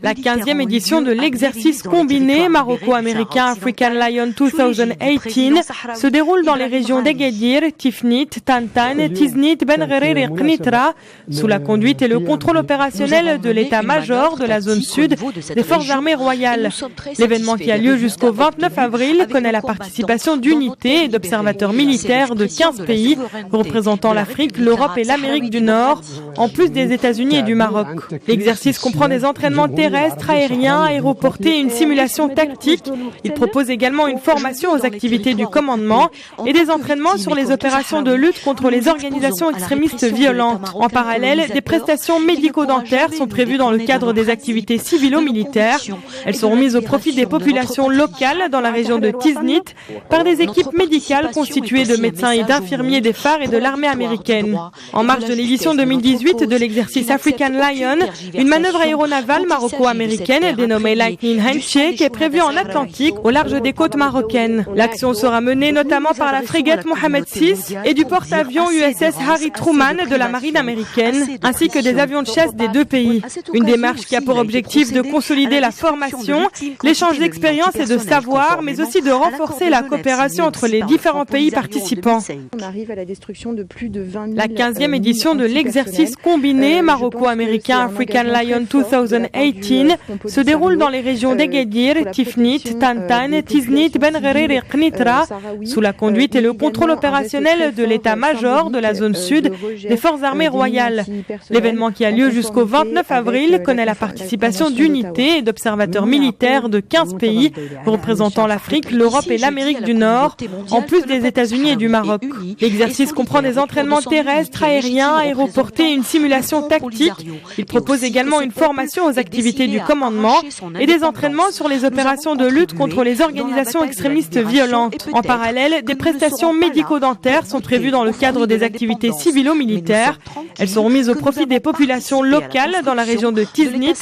La 15e édition de l'exercice combiné maroco-américain African Lion 2018 se déroule dans les régions d'Agadir, Tifnit, Tantan, Tiznit, Ben Guerir et Knitra, sous la conduite et le contrôle opérationnel de l'état-major de la zone sud des forces armées royales. L'événement qui a lieu jusqu'au 29 avril connaît la participation d'unités et d'observateurs militaires de 15 pays représentant l'Afrique, l'Europe et l'Amérique du Nord, en plus des États-Unis et du Maroc. L'exercice comprend des entraînements terrestres, aériens, aéroportés et une simulation tactique. Il propose également une formation aux activités du commandement et des entraînements sur les opérations de lutte contre les organisations extrémistes violentes. En parallèle, des prestations médico-dentaires sont prévues dans le cadre des activités civilo-militaires. Elles seront mises au profit des populations locales dans la région de Tiznit par des équipes médicales constituées de médecins et d'infirmiers des phares et de l'armée américaine. En marge de l'édition 2018 de l'exercice African Lion, une manœuvre aéronavale maroco-américaine dénommée Lightning Handshake est prévue en Atlantique au large des côtes marocaines. L'action sera menée notamment par la frégate Mohammed VI et du porte-avions USS Harry Truman de la marine américaine, ainsi que des avions de chasse des deux pays. Une démarche qui a pour objectif de consolider la formation, l'échange d'expériences et de savoir, mais aussi de renforcer la coopération entre les différents pays participants. La 15e édition de l'exercice combiné maroco-américain African Lion 2018 se déroule dans les régions d'Agadir, Tifnit, Tantan, Tiznit, Ben Guerir et Knitra, sous la conduite et le contrôle opérationnel de l'état-major de la zone sud des forces armées royales. L'événement qui a lieu jusqu'au 29 avril connaît la participation d'unités et d'observateurs militaires de 15 pays représentant l'Afrique, l'Europe et l'Amérique du Nord, en plus des États-Unis et du Maroc. L'exercice comprend des entraînements terrestres, aériens, aéroportés et une simulation tactique. Il propose également une formation aux activités du commandement et des entraînements sur les opérations de lutte contre les organisations extrémistes violentes. En parallèle, des prestations médico-dentaires sont prévues dans le cadre des activités civilo-militaires. Elles seront mises au profit des populations locales dans la région de Tiznit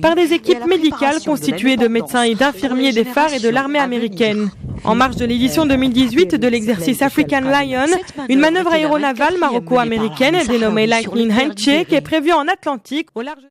par des équipes médicales constituées de médecins et d'infirmiers des phares et de l'armée américaine. En marge de l'édition 2018 de l'exercice African Lion, une manœuvre aéronavale maroco-américaine dénommée Lightning Handshake est prévue en Atlantique au large